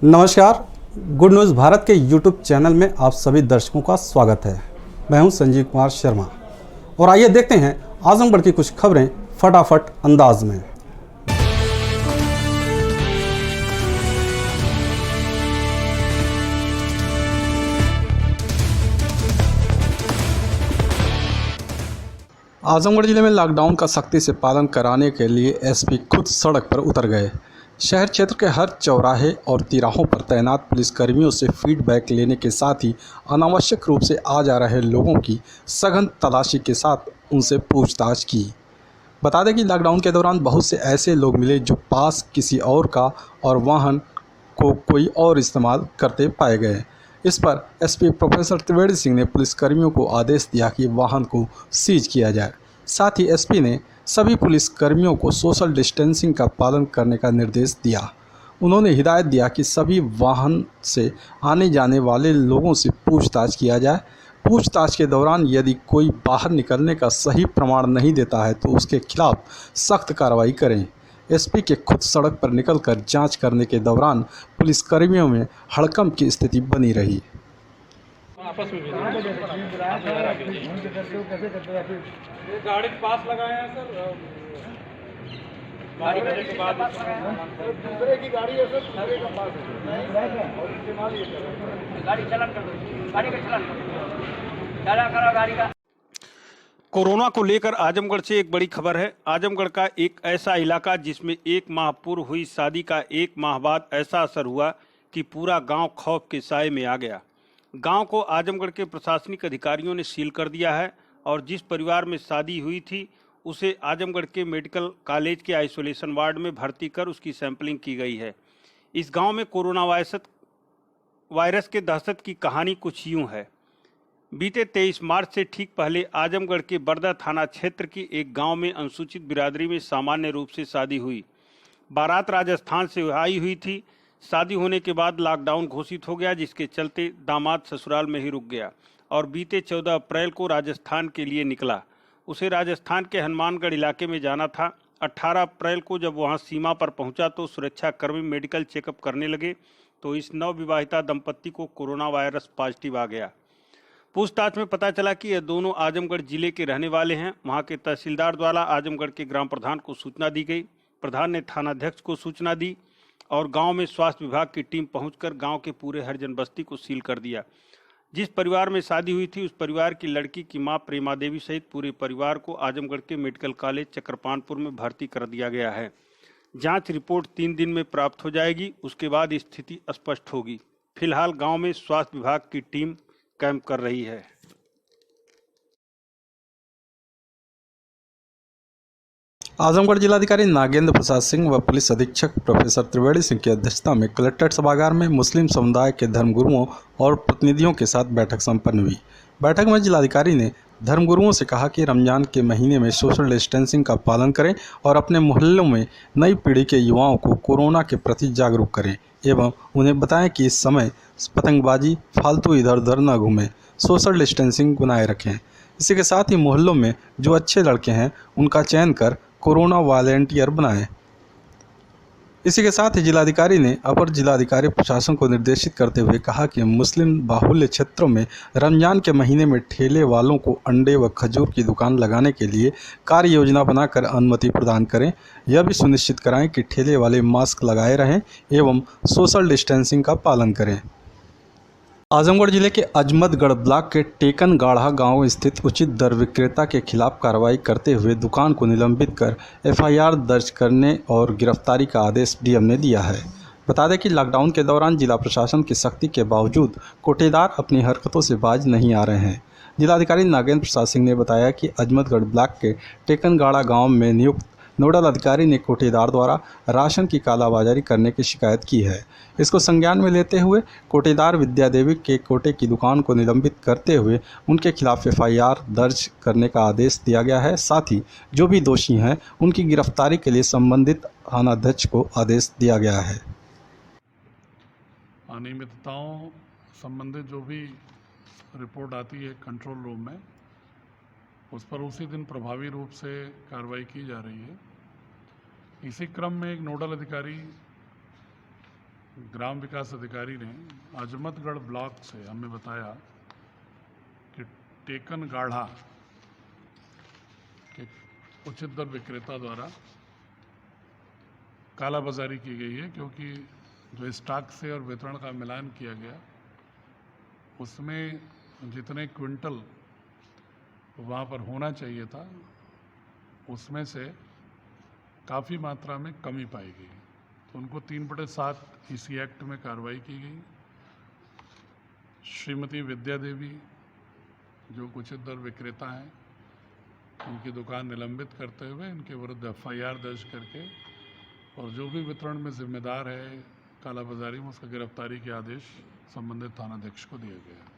नमस्कार। Good news Bharat के YouTube channel में आप सभी दर्शकों का स्वागत है। मैं हूं संजीव कुमार शर्मा और आइए देखते हैं आजमगढ़ की कुछ खबरें फटाफट अंदाज में। आजमगढ़ जिले में लॉकडाउन का सख्ती से पालन कराने के लिए एसपी खुद सड़क पर उतर गए। शहर क्षेत्र के हर चौराहे और तिराहों पर तैनात पुलिसकर्मियों से फीडबैक लेने के साथ ही अनावश्यक रूप से आ जा रहे लोगों की सघन तलाशी के साथ उनसे पूछताछ की। बता दें कि लॉकडाउन के दौरान बहुत से ऐसे लोग मिले जो पास किसी और का और वाहन को कोई और इस्तेमाल करते पाए गए। इस पर एसपी प्रोफेसर त्रिवेदी सिंह ने पुलिसकर्मियों को आदेश दिया कि वाहन को सीज किया जाए। साथ ही एसपी ने सभी पुलिसकर्मियों को सोशल डिस्टेंसिंग का पालन करने का निर्देश दिया। उन्होंने हिदायत दिया कि सभी वाहन से आने जाने वाले लोगों से पूछताछ किया जाए। पूछताछ के दौरान यदि कोई बाहर निकलने का सही प्रमाण नहीं देता है तो उसके खिलाफ सख्त कार्रवाई करें। एसपी के खुद सड़क पर निकलकर जांच करने के दौरान पुलिसकर्मियों में हड़कंप की स्थिति बनी रही। आपस में गाड़ी के पास लगाए हैं सर। गाड़ी करने के बाद दूसरे की गाड़ी है सर, दूसरे का पास है और इस्तेमाल ये कर रहे हैं। गाड़ी चलन कर दो, गाड़ी का चलन चला करो गाड़ी का। कोरोना को लेकर आजमगढ़ से एक बड़ी खबर है। आजमगढ़ का एक ऐसा इलाका जिसमें एक माह पूर्व हुई शादी का एक माह बाद ऐसा असर हुआ कि पूरा गांव खौफ के साए में आ गया। गांव को आजमगढ़ के प्रशासनिक अधिकारियों ने सील कर दिया है और जिस परिवार में शादी हुई थी उसे आजमगढ़ के मेडिकल कॉलेज के आइसोलेशन वार्ड में भर्ती कर उसकी सैंपलिंग की गई है। इस गांव में कोरोना वायरस के दहशत की कहानी कुछ यूं है। बीते 23 मार्च से ठीक पहले आजमगढ़ के बरदा थाना क्षेत्र की एक गांव में अनुसूचित बिरादरी में सामान्य रूप से शादी हुई। बारात राजस्थान से आई हुई थी। शादी होने के बाद लॉकडाउन घोषित हो गया, जिसके चलते दामाद ससुराल में ही रुक गया और बीते 14 अप्रैल को राजस्थान के लिए निकला। उसे राजस्थान के हनुमानगढ़ इलाके में जाना था। 18 अप्रैल को जब वहां सीमा पर पहुंचा तो सुरक्षाकर्मी मेडिकल चेकअप करने लगे तो इस नवविवाहिता दंपत्ति को कोरोना वायरस पॉजिटिव आ गया। पूछताछ में पता चला कि ये दोनों आजमगढ़ जिले के रहने वाले हैं। वहां के तहसीलदार द्वारा आजमगढ़ के ग्राम प्रधान को सूचना दी गई। प्रधान ने थानाध्यक्ष को सूचना दी और गांव में स्वास्थ्य विभाग की टीम पहुंचकर गांव के पूरे हरिजन बस्ती को सील कर दिया। जिस परिवार में शादी हुई थी उस परिवार की लड़की की मां प्रेमा देवी सहित पूरे परिवार को आजमगढ़ के मेडिकल कॉलेज चक्रपानपुर में भर्ती कर दिया गया है। जांच रिपोर्ट 3 दिन में प्राप्त हो जाएगी, उसके बाद स्थिति स्पष्ट होगी। फिलहाल गाँव में स्वास्थ्य विभाग की टीम कैंप कर रही है। आजमगढ़ जिलाधिकारी नागेंद्र प्रसाद सिंह व पुलिस अधीक्षक प्रोफेसर त्रिवेदी सिंह की अध्यक्षता में कलेक्ट्रेट सभागार में मुस्लिम समुदाय के धर्मगुरुओं और प्रतिनिधियों के साथ बैठक संपन्न हुई। बैठक में जिलाधिकारी ने धर्मगुरुओं से कहा कि रमजान के महीने में सोशल डिस्टेंसिंग का पालन करें और अपने मोहल्लों में नई पीढ़ी के युवाओं को कोरोना के प्रति जागरूक करें एवं उन्हें बताएं कि इस समय पतंगबाजी फालतू इधर उधर न घूमें, सोशल डिस्टेंसिंग बनाए रखें। इसी के साथ ही मोहल्लों में जो अच्छे लड़के हैं उनका चयन कर कोरोना वॉलेंटियर बनाएं। इसी के साथ ही जिलाधिकारी ने अपर जिलाधिकारी प्रशासन को निर्देशित करते हुए कहा कि मुस्लिम बाहुल्य क्षेत्रों में रमजान के महीने में ठेले वालों को अंडे व खजूर की दुकान लगाने के लिए कार्य योजना बनाकर अनुमति प्रदान करें। यह भी सुनिश्चित कराएं कि ठेले वाले मास्क लगाए रहें एवं सोशल डिस्टेंसिंग का पालन करें। आजमगढ़ जिले के अजमतगढ़ ब्लॉक के टेकन गाढ़ा गांव स्थित उचित दर विक्रेता के खिलाफ कार्रवाई करते हुए दुकान को निलंबित कर एफआईआर दर्ज करने और गिरफ्तारी का आदेश डीएम ने दिया है। बता दें कि लॉकडाउन के दौरान जिला प्रशासन की सख्ती के बावजूद कोटेदार अपनी हरकतों से बाज नहीं आ रहे हैं। जिलाधिकारी नागेंद्र प्रसाद सिंह ने बताया कि अजमतगढ़ ब्लॉक के टेकन गाढ़ा गाँव में नियुक्त नोडल अधिकारी ने कोटेदार द्वारा राशन की कालाबाजारी करने की शिकायत की है। इसको संज्ञान में लेते हुए कोटेदार विद्या देवी के कोटे की दुकान को निलंबित करते हुए उनके खिलाफ एफआईआर दर्ज करने का आदेश दिया गया है। साथ ही जो भी दोषी हैं उनकी गिरफ्तारी के लिए संबंधित थानाध्यक्ष को आदेश दिया गया है। अनियमितताओं संबंधित जो भी रिपोर्ट आती है कंट्रोल रूम में, उस पर उसी दिन प्रभावी रूप से कार्रवाई की जा रही है। इसी क्रम में एक नोडल अधिकारी ग्राम विकास अधिकारी ने अजमतगढ़ ब्लॉक से हमें बताया कि टेकन गाढ़ा के उचित दर विक्रेता द्वारा कालाबाजारी की गई है, क्योंकि जो स्टॉक से और वितरण का मिलान किया गया उसमें जितने क्विंटल वहाँ पर होना चाहिए था उसमें से काफ़ी मात्रा में कमी पाई गई। तो उनको 3/7 इसी एक्ट में कार्रवाई की गई। श्रीमती विद्या देवी जो उचित दर विक्रेता हैं, उनकी दुकान निलंबित करते हुए इनके विरुद्ध FIR दर्ज करके और जो भी वितरण में जिम्मेदार है कालाबाजारी में उसका गिरफ्तारी के आदेश संबंधित थानाध्यक्ष को दिए गए हैं।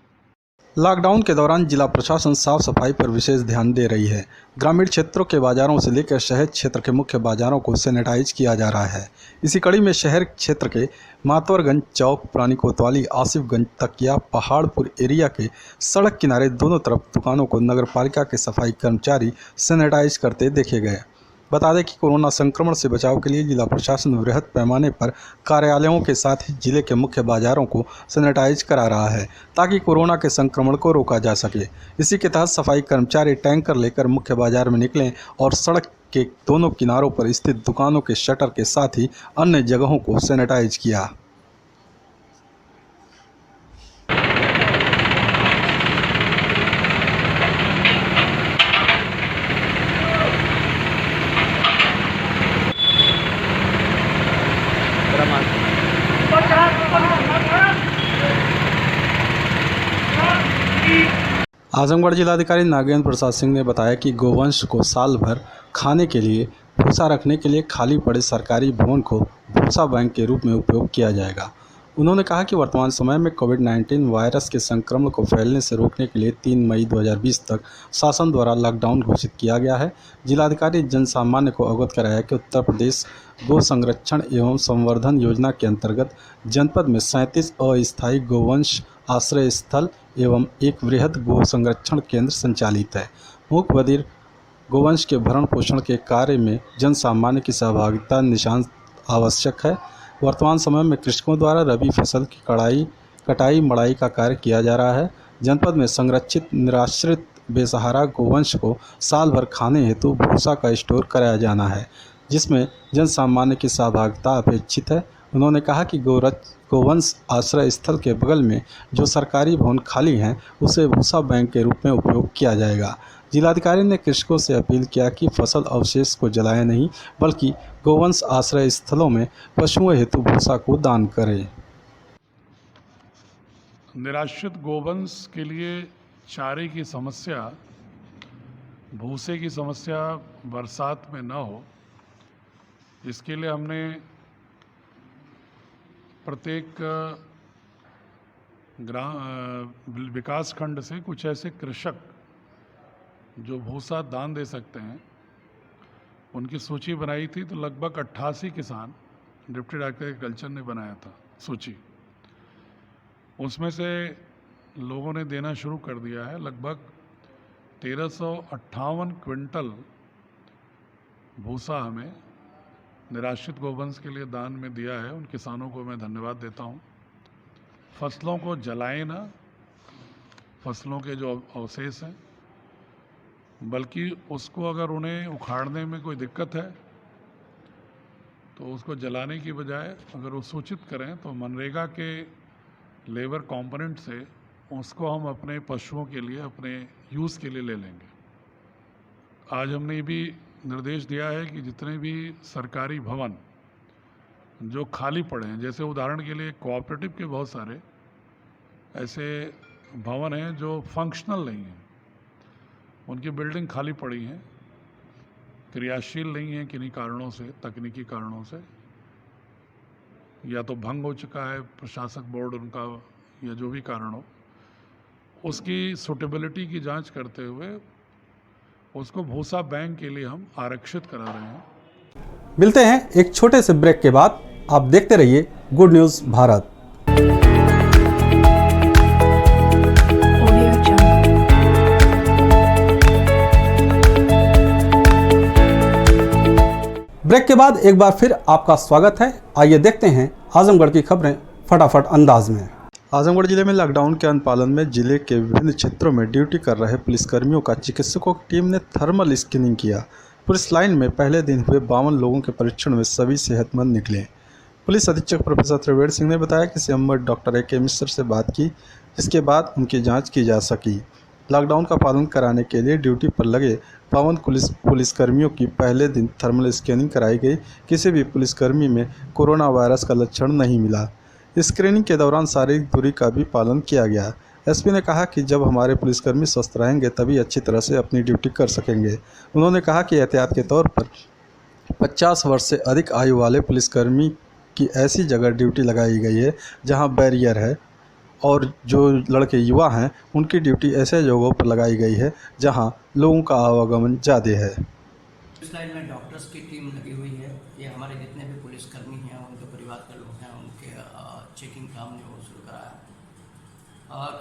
लॉकडाउन के दौरान जिला प्रशासन साफ सफाई पर विशेष ध्यान दे रही है। ग्रामीण क्षेत्रों के बाजारों से लेकर शहर क्षेत्र के मुख्य बाजारों को सैनिटाइज किया जा रहा है। इसी कड़ी में शहर क्षेत्र के मातवरगंज चौक, पुरानी कोतवाली, आसिफगंज, तकिया, पहाड़पुर एरिया के सड़क किनारे दोनों तरफ दुकानों को नगर पालिका के सफाई कर्मचारी सैनिटाइज करते देखे गए। बता दें कि कोरोना संक्रमण से बचाव के लिए जिला प्रशासन वृहद पैमाने पर कार्यालयों के साथ ही जिले के मुख्य बाजारों को सैनिटाइज करा रहा है ताकि कोरोना के संक्रमण को रोका जा सके। इसी के तहत सफाई कर्मचारी टैंकर लेकर मुख्य बाजार में निकले और सड़क के दोनों किनारों पर स्थित दुकानों के शटर के साथ ही अन्य जगहों को सैनिटाइज किया। आजमगढ़ जिलाधिकारी नागेंद्र प्रसाद सिंह ने बताया कि गोवंश को साल भर खाने के लिए भूसा रखने के लिए खाली पड़े सरकारी भवन को भूसा बैंक के रूप में उपयोग किया जाएगा। उन्होंने कहा कि वर्तमान समय में कोविड-19 वायरस के संक्रमण को फैलने से रोकने के लिए 3 मई 2020 तक शासन द्वारा लॉकडाउन घोषित किया गया है। जिलाधिकारी जन सामान्य को अवगत कराया कि उत्तर प्रदेश गो संरक्षण एवं संवर्धन योजना के अंतर्गत जनपद में 37 अस्थायी गोवंश आश्रय स्थल एवं एक वृहद गो संरक्षण केंद्र संचालित है। मूक बधिर गोवंश के भरण पोषण के कार्य में जन सामान्य की सहभागिता नितांत आवश्यक है। वर्तमान समय में कृषकों द्वारा रबी फसल की कटाई मड़ाई का कार्य किया जा रहा है। जनपद में संरक्षित निराश्रित बेसहारा गोवंश को साल भर खाने हेतु भूसा का स्टोर कराया जाना है, जिसमें जन सामान्य की सहभागिता अपेक्षित है। उन्होंने कहा कि गोवंश आश्रय स्थल के बगल में जो सरकारी भवन खाली हैं उसे भूसा बैंक के रूप में उपयोग किया जाएगा। जिलाधिकारी ने कृषकों से अपील किया कि फसल अवशेष को जलाएं नहीं, बल्कि गोवंश आश्रय स्थलों में पशुओं हेतु भूसा को दान करें। निराश्रित गोवंश के लिए चारे की समस्या, भूसे की समस्या बरसात में न हो, इसके लिए हमने प्रत्येक विकास खंड से कुछ ऐसे कृषक जो भूसा दान दे सकते हैं उनकी सूची बनाई थी। तो लगभग 88 किसान डिप्टी डायरेक्टर एग्रीकल्चर ने बनाया था सूची। उसमें से लोगों ने देना शुरू कर दिया है। लगभग 1358 क्विंटल भूसा हमें निराश्रित गोवंश के लिए दान में दिया है। उन किसानों को मैं धन्यवाद देता हूं। फसलों को जलाएं ना, फसलों के जो अवशेष हैं, बल्कि उसको अगर उन्हें उखाड़ने में कोई दिक्कत है तो उसको जलाने की बजाय अगर वो सूचित करें तो मनरेगा के लेबर कंपोनेंट से उसको हम अपने पशुओं के लिए, अपने यूज़ के लिए ले लेंगे। आज हमने ये भी निर्देश दिया है कि जितने भी सरकारी भवन जो खाली पड़े हैं, जैसे उदाहरण के लिए कोऑपरेटिव के बहुत सारे ऐसे भवन हैं जो फंक्शनल नहीं हैं, उनकी बिल्डिंग खाली पड़ी हैं, क्रियाशील नहीं है किन्हीं कारणों से, तकनीकी कारणों से, या तो भंग हो चुका है प्रशासक बोर्ड उनका, या जो भी कारण हो, उसकी सूटेबिलिटी की जांच करते हुए उसको भूसा बैंक के लिए हम आरक्षित करा रहे हैं। मिलते हैं एक छोटे से ब्रेक के बाद। आप देखते रहिए गुड न्यूज़ भारत। ब्रेक के बाद एक बार फिर आपका स्वागत है। आइए देखते हैं आजमगढ़ की खबरें फटाफट अंदाज में। आजमगढ़ जिले में लॉकडाउन के अनुपालन में जिले के विभिन्न क्षेत्रों में ड्यूटी कर रहे पुलिसकर्मियों का चिकित्सकों की टीम ने थर्मल स्क्रीनिंग किया। पुलिस लाइन में पहले दिन हुए 52 लोगों के परीक्षण में सभी सेहतमंद निकले। पुलिस अधीक्षक प्रोफेसर त्रिवेणी सिंह ने बताया कि सीएमओ डॉक्टर ए.के. मिश्र से बात की, जिसके बाद उनकी जांच की जा सकी। लॉकडाउन का पालन कराने के लिए ड्यूटी पर लगे 52 पुलिसकर्मियों की पहले दिन थर्मल स्कैनिंग कराई गई। किसी भी पुलिसकर्मी में कोरोना वायरस का लक्षण नहीं मिला। स्क्रीनिंग के दौरान शारीरिक दूरी का भी पालन किया गया। एसपी ने कहा कि जब हमारे पुलिसकर्मी स्वस्थ रहेंगे तभी अच्छी तरह से अपनी ड्यूटी कर सकेंगे। उन्होंने कहा कि एहतियात के तौर पर 50 वर्ष से अधिक आयु वाले पुलिसकर्मी की ऐसी जगह ड्यूटी लगाई गई है जहां बैरियर है, और जो लड़के युवा हैं उनकी ड्यूटी ऐसे जगहों पर लगाई गई है जहां लोगों का आवागमन ज़्यादा है। इस लाइन में डॉक्टर्स की टीम लगी हुई है। ये हमारे जितने भी पुलिसकर्मी हैं, उनके परिवार के लोग हैं, उनके चेकिंग का हमने वो शुरू कराया है।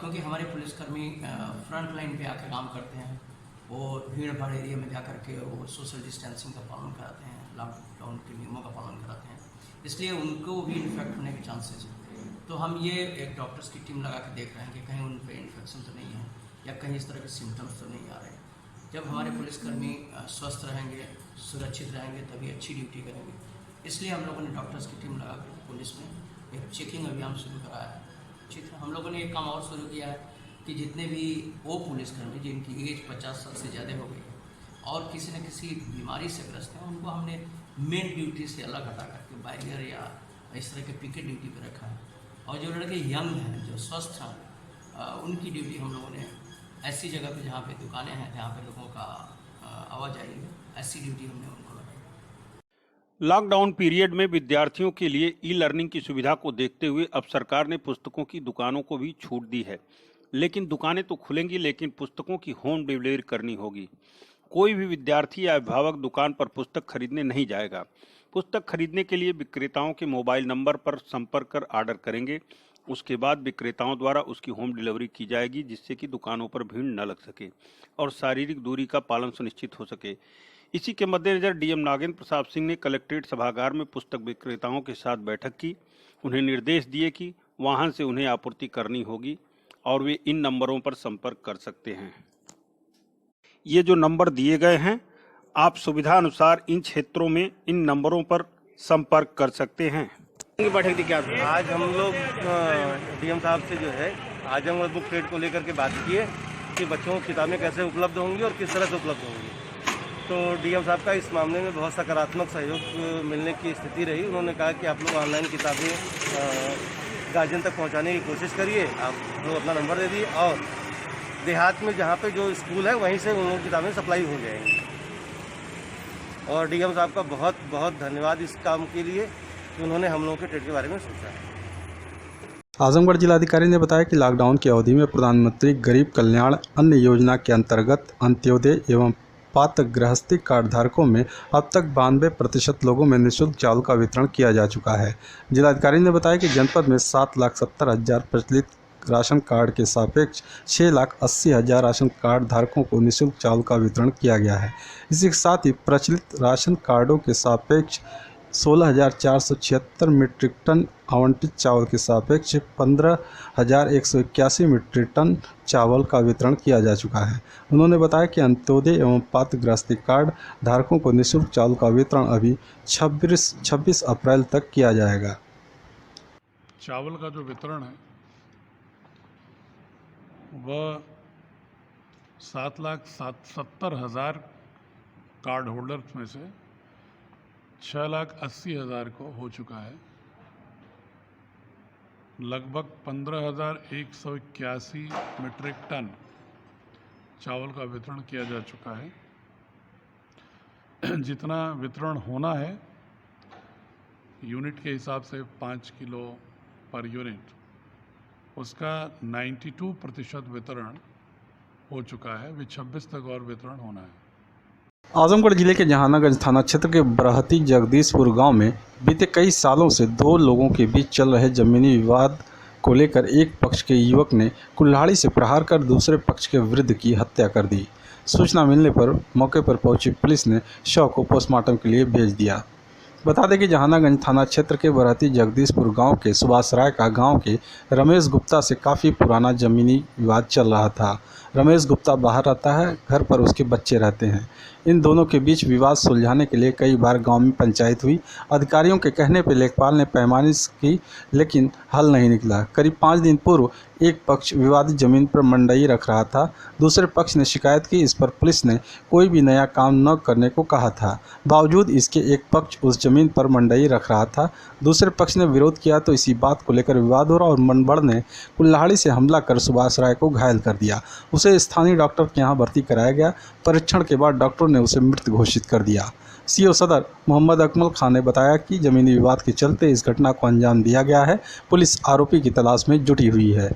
क्योंकि हमारे पुलिसकर्मी फ्रंट लाइन पे आके काम करते हैं, वो भीड़ भाड़ एरिया में जा करके वो सोशल डिस्टेंसिंग का पालन कराते हैं, लॉकडाउन के नियमों का पालन कराते हैं, इसलिए उनको भी इन्फेक्ट होने के चांसेस हैं। तो हम ये एक डॉक्टर्स की टीम लगा के देख रहे हैं कि कहीं उन पर इन्फेक्शन तो नहीं है या कहीं इस तरह के सिम्टम्स तो नहीं आ रहे। जब हमारे पुलिसकर्मी स्वस्थ रहेंगे, सुरक्षित रहेंगे, तभी अच्छी ड्यूटी करेंगे। इसलिए हम लोगों ने डॉक्टर्स की टीम लगा कर पुलिस में एक चेकिंग अभियान शुरू कराया है। ठीक है, हम लोगों ने एक काम और शुरू किया है कि जितने भी वो पुलिसकर्मी जिनकी एज 50 साल से ज़्यादा हो गई है और किसी न किसी बीमारी से ग्रस्त हैं, उनको हमने मेन ड्यूटी से अलग हटा करके बैरियर या इस तरह के पिकेट ड्यूटी पर रखा है। और जो लड़के यंग हैं, जो स्वस्थ हैं, उनकी ड्यूटी हम लोगों ने ऐसी जगह पे जहाँ पे दुकानें हैं, जहाँ पे लोगों का आवाजाही है, ऐसी ड्यूटी हमने उनको लगाई। लॉकडाउन पीरियड में विद्यार्थियों के लिए ई लर्निंग की सुविधा को देखते हुए अब सरकार ने पुस्तकों की दुकानों को भी छूट दी है। लेकिन दुकानें तो खुलेंगी, लेकिन पुस्तकों की होम डिलीवरी करनी होगी। कोई भी विद्यार्थी या अभिभावक दुकान पर पुस्तक खरीदने नहीं जाएगा। पुस्तक खरीदने के लिए विक्रेताओं के मोबाइल नंबर पर संपर्क कर ऑर्डर करेंगे। उसके बाद विक्रेताओं द्वारा उसकी होम डिलीवरी की जाएगी, जिससे कि दुकानों पर भीड़ न लग सके और शारीरिक दूरी का पालन सुनिश्चित हो सके। इसी के मद्देनजर डीएम नागेंद्र प्रसाद सिंह ने कलेक्ट्रेट सभागार में पुस्तक विक्रेताओं के साथ बैठक की। उन्हें निर्देश दिए कि वाहन से उन्हें आपूर्ति करनी होगी और वे इन नंबरों पर संपर्क कर सकते हैं। ये जो नंबर दिए गए हैं, आप सुविधा अनुसार इन क्षेत्रों में इन नंबरों पर संपर्क कर सकते हैं। बैठक थी क्या? आज हम लोग डीएम साहब से जो है आजमगढ़ बुक फेयर को लेकर के बात की है कि बच्चों को किताबें कैसे उपलब्ध होंगी और किस तरह से उपलब्ध होंगी। तो डीएम साहब का इस मामले में बहुत सकारात्मक सहयोग मिलने की स्थिति रही। उन्होंने कहा कि आप लोग ऑनलाइन किताबें गार्जियन तक पहुंचाने की कोशिश करिए। आप लोग अपना नंबर दे दिए और देहात में जहां पे जो स्कूल है वहीं से उन लोगों की किताबें सप्लाई हो जाएंगी। और डीएम साहब का बहुत बहुत धन्यवाद इस काम के लिए कि उन्होंने हम लोगों के ट्रेड के बारे में सोचा है। आजमगढ़ जिलाधिकारी ने बताया कि लॉकडाउन की अवधि में प्रधानमंत्री गरीब कल्याण अन्न योजना के अंतर्गत अंत्योदय एवं पात्र गृहस्थी कार्ड धारकों में अब तक 92% लोगों में निःशुल्क चावल का वितरण किया जा चुका है। जिलाधिकारी ने बताया कि जनपद में 7,70,000 प्रचलित राशन कार्ड के सापेक्ष 6,80,000 राशन कार्ड धारकों को निःशुल्क चावल का वितरण किया गया है। इसी के साथ ही प्रचलित राशन कार्डों के सापेक्ष 16,476 मीट्रिक टन आवंटित चावल के सापेक्ष 15,181 मीट्रिक टन चावल का वितरण किया जा चुका है। उन्होंने बताया कि अंत्योदय एवं पात्र गृहस्थी कार्ड धारकों को निःशुल्क चावल का वितरण अभी 26 अप्रैल तक किया जाएगा। चावल का जो वितरण है वह 7,70,000 कार्ड होल्डर्स में से 6,80,000 को हो चुका है। लगभग 15,181 मीट्रिक टन चावल का वितरण किया जा चुका है। जितना वितरण होना है यूनिट के हिसाब से 5 किलो पर यूनिट, उसका 92% वितरण हो चुका है। अभी 26 तक और वितरण होना है। आजमगढ़ जिले के जहानागंज थाना क्षेत्र के बरहती जगदीशपुर गांव में बीते कई सालों से दो लोगों के बीच चल रहे जमीनी विवाद को लेकर एक पक्ष के युवक ने कुल्हाड़ी से प्रहार कर दूसरे पक्ष के वृद्ध की हत्या कर दी। सूचना मिलने पर मौके पर पहुंची पुलिस ने शव को पोस्टमार्टम के लिए भेज दिया। बता दें कि जहानागंज थाना क्षेत्र के बरहती जगदीशपुर गांव के सुभाष राय का गांव के रमेश गुप्ता से काफ़ी पुराना ज़मीनी विवाद चल रहा था। रमेश गुप्ता बाहर रहता है, घर पर उसके बच्चे रहते हैं। इन दोनों के बीच विवाद सुलझाने के लिए कई बार गांव में पंचायत हुई। अधिकारियों के कहने पर लेखपाल ने पैमाइश की, लेकिन हल नहीं निकला। करीब 5 दिन पूर्व एक पक्ष विवादित जमीन पर मंडई रख रहा था, दूसरे पक्ष ने शिकायत की। इस पर पुलिस ने कोई भी नया काम न करने को कहा था। बावजूद इसके एक पक्ष उस जमीन पर मंडई रख रहा था, दूसरे पक्ष ने विरोध किया तो इसी बात को लेकर विवाद हो रहा और मनबड़ ने कुल्हाड़ी से हमला कर सुभाष राय को घायल कर दिया। उसे स्थानीय डॉक्टर के यहाँ भर्ती कराया गया। परीक्षण के बाद डॉक्टर ने उसे मृत घोषित कर दिया। सीओ सदर मोहम्मद अकमल खान ने बताया कि जमीनी विवाद के चलते इस घटना को अंजाम दिया गया है। पुलिस आरोपी की तलाश में जुटी हुई है।